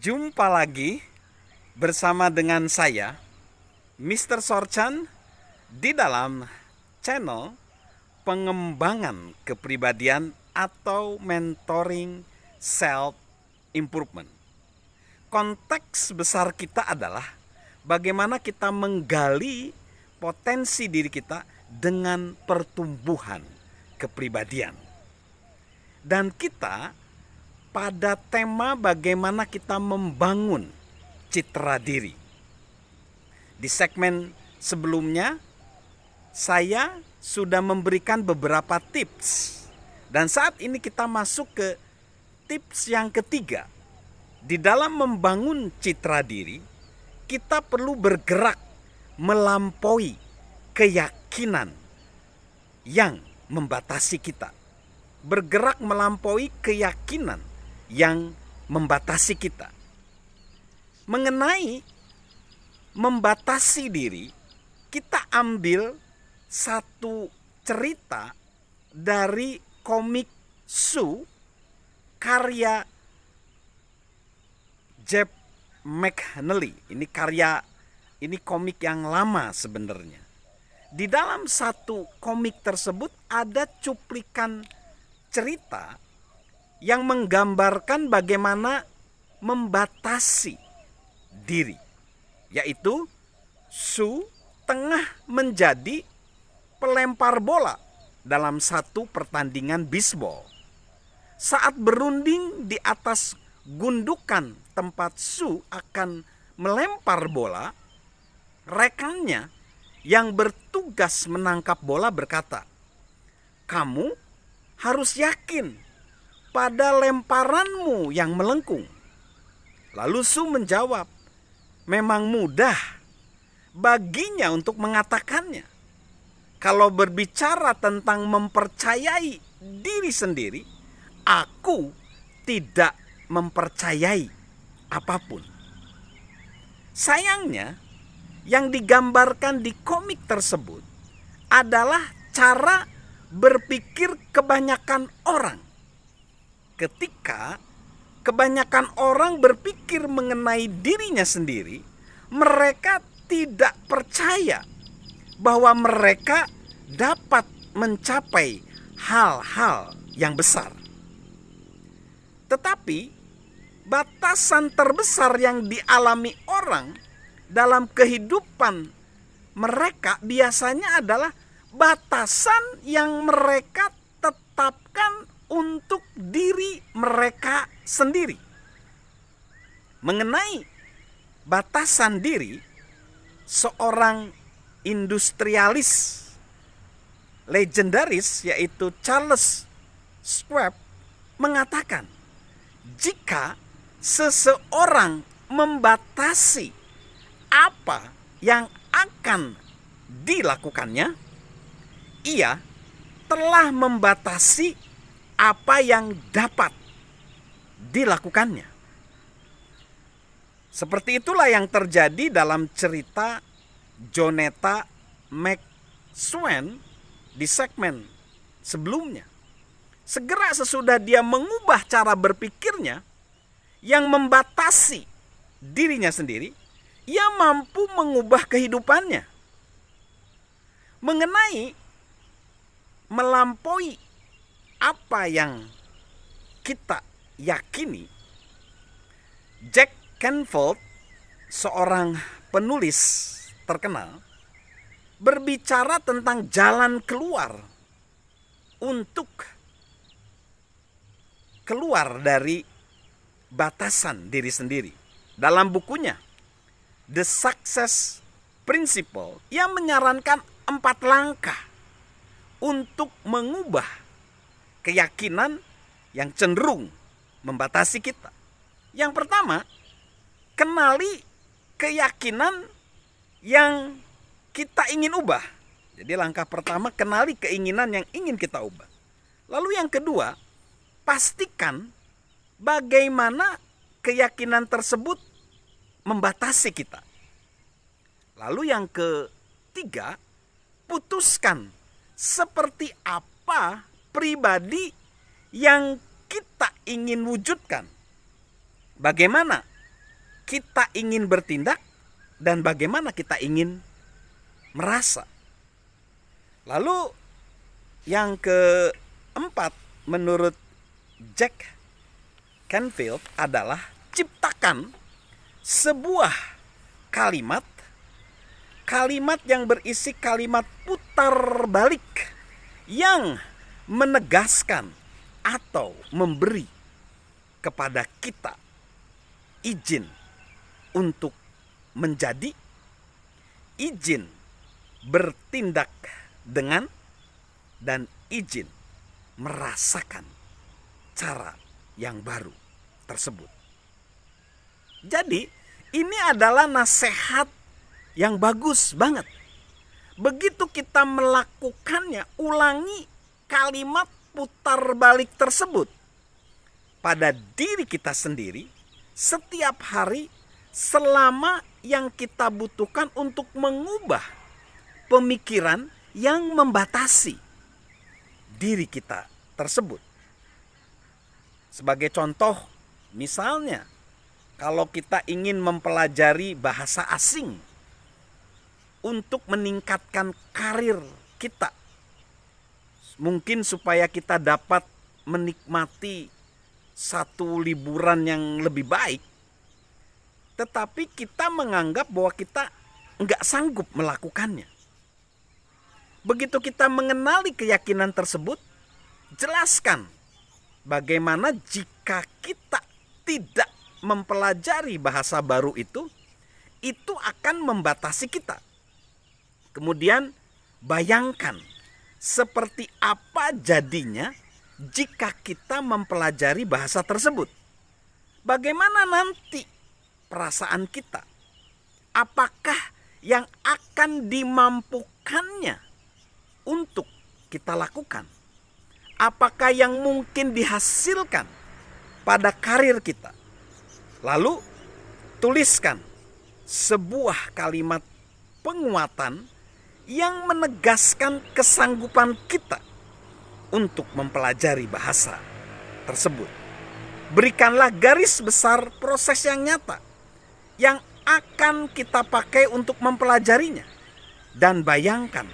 Jumpa lagi bersama dengan saya, Mr. Sorchan, di dalam channel pengembangan kepribadian atau mentoring self improvement. Konteks besar kita adalah bagaimana kita menggali potensi diri kita dengan pertumbuhan kepribadian. Dan kita pada tema bagaimana kita membangun citra diri. Di segmen sebelumnya, saya sudah memberikan beberapa tips. Dan saat ini kita masuk ke tips yang ketiga. Di dalam membangun citra diri, kita perlu bergerak melampaui keyakinan yang membatasi kita. Bergerak melampaui keyakinan yang membatasi kita. Mengenai membatasi diri, kita ambil satu cerita dari komik Sue karya Jeff McNally. Ini komik yang lama sebenarnya. Di dalam satu komik tersebut ada cuplikan cerita yang menggambarkan bagaimana membatasi diri, yaitu Sue tengah menjadi pelempar bola dalam satu pertandingan bisbol. Saat berunding di atas gundukan tempat Sue akan melempar bola, rekannya yang bertugas menangkap bola berkata, "Kamu harus yakin pada lemparanmu yang melengkung." Lalu Sue menjawab, "Memang mudah baginya untuk mengatakannya. Kalau berbicara tentang mempercayai diri sendiri, aku tidak mempercayai apapun." Sayangnya, yang digambarkan di komik tersebut adalah cara berpikir kebanyakan orang. Ketika kebanyakan orang berpikir mengenai dirinya sendiri, mereka tidak percaya bahwa mereka dapat mencapai hal-hal yang besar. Tetapi batasan terbesar yang dialami orang dalam kehidupan mereka biasanya adalah batasan yang mereka tetapkan untuk diri mereka sendiri. Mengenai batasan diri, seorang industrialis legendaris yaitu Charles Schwab mengatakan, jika seseorang membatasi apa yang akan dilakukannya, ia telah membatasi apa yang dapat dilakukannya. Seperti itulah yang terjadi dalam cerita Jonetta McSwan di segmen sebelumnya. Segera sesudah dia mengubah cara berpikirnya yang membatasi dirinya sendiri, ia mampu mengubah kehidupannya. Mengenai melampaui apa yang kita yakini, Jack Canfield, seorang penulis terkenal, berbicara tentang jalan keluar untuk keluar dari batasan diri sendiri. Dalam bukunya The Success Principle, ia menyarankan 4 langkah untuk mengubah keyakinan yang cenderung membatasi kita. Yang pertama, kenali keyakinan yang kita ingin ubah. Jadi langkah pertama, kenali keinginan yang ingin kita ubah. Lalu yang kedua, pastikan bagaimana keyakinan tersebut membatasi kita. Lalu yang ketiga, putuskan seperti apa pribadi yang kita ingin wujudkan. Bagaimana kita ingin bertindak dan bagaimana kita ingin merasa. Lalu yang keempat menurut Jack Canfield adalah ciptakan sebuah kalimat yang berisi kalimat putar balik yang menegaskan atau memberi kepada kita izin untuk menjadi, izin bertindak dengan, dan izin merasakan cara yang baru tersebut. Jadi ini adalah nasihat yang bagus banget. Begitu kita melakukannya, ulangi kalimat putar balik tersebut pada diri kita sendiri setiap hari selama yang kita butuhkan untuk mengubah pemikiran yang membatasi diri kita tersebut. Sebagai contoh, misalnya kalau kita ingin mempelajari bahasa asing untuk meningkatkan karir kita, mungkin supaya kita dapat menikmati satu liburan yang lebih baik, tetapi kita menganggap bahwa kita nggak sanggup melakukannya. Begitu kita mengenali keyakinan tersebut, jelaskan bagaimana jika kita tidak mempelajari bahasa baru itu akan membatasi kita. Kemudian bayangkan seperti apa jadinya jika kita mempelajari bahasa tersebut. Bagaimana nanti perasaan kita? Apakah yang akan dimampukannya untuk kita lakukan? Apakah yang mungkin dihasilkan pada karir kita? Lalu tuliskan sebuah kalimat penguatan yang menegaskan kesanggupan kita untuk mempelajari bahasa tersebut. Berikanlah garis besar proses yang nyata yang akan kita pakai untuk mempelajarinya. Dan bayangkan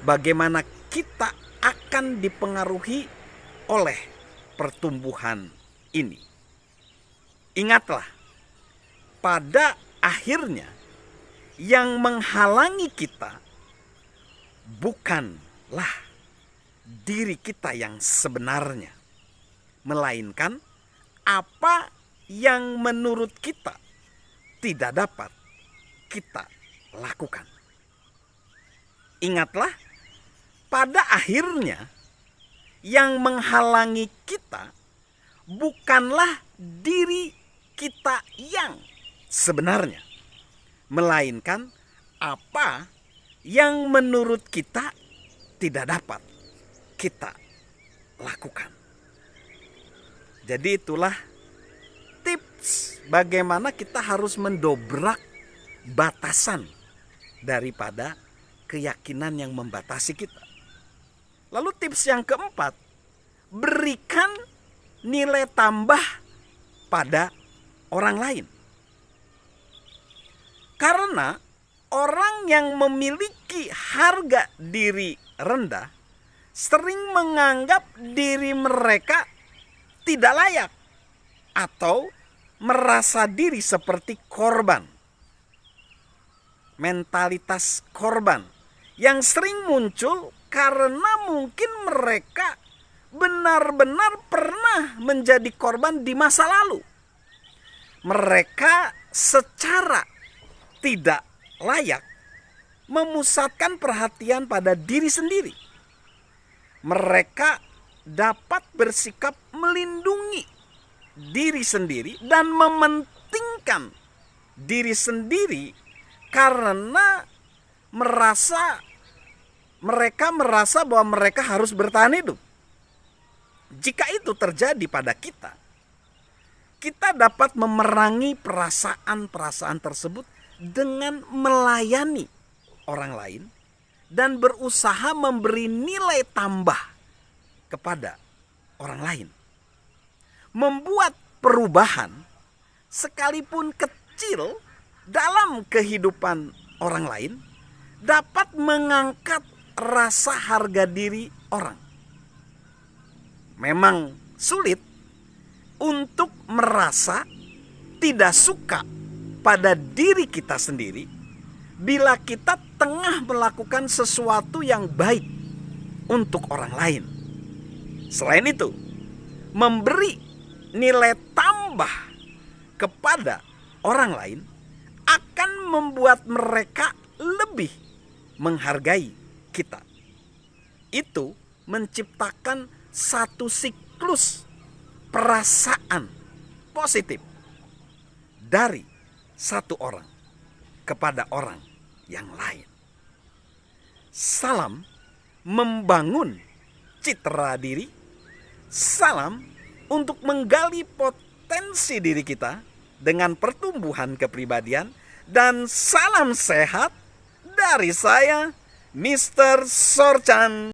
bagaimana kita akan dipengaruhi oleh pertumbuhan ini. Ingatlah, pada akhirnya yang menghalangi kita bukanlah diri kita yang sebenarnya, melainkan apa yang menurut kita tidak dapat kita lakukan. Ingatlah, pada akhirnya yang menghalangi kita bukanlah diri kita yang sebenarnya, melainkan apa yang menurut kita tidak dapat kita lakukan. Jadi itulah tips bagaimana kita harus mendobrak batasan daripada keyakinan yang membatasi kita. Lalu tips yang keempat, berikan nilai tambah pada orang lain. Karena orang yang memiliki harga diri rendah sering menganggap diri mereka tidak layak atau merasa diri seperti korban. Mentalitas korban yang sering muncul karena mungkin mereka benar-benar pernah menjadi korban di masa lalu. Mereka secara tidak layak memusatkan perhatian pada diri sendiri. Mereka dapat bersikap melindungi diri sendiri dan mementingkan diri sendiri karena mereka merasa bahwa mereka harus bertahan hidup. Jika itu terjadi pada kita, kita dapat memerangi perasaan-perasaan tersebut dengan melayani orang lain dan berusaha memberi nilai tambah kepada orang lain. Membuat perubahan sekalipun kecil kecil dalam kehidupan orang lain dapat mengangkat rasa harga diri orang. Memang sulit untuk merasa tidak suka pada diri kita sendiri bila kita tengah melakukan sesuatu yang baik untuk orang lain. Selain itu, memberi nilai tambah kepada orang lain akan membuat mereka lebih menghargai kita. Itu menciptakan satu siklus perasaan positif dari satu orang kepada orang yang lain. Salam membangun citra diri. Salam untuk menggali potensi diri kita dengan pertumbuhan kepribadian. Dan salam sehat dari saya, Mr. Sorchan.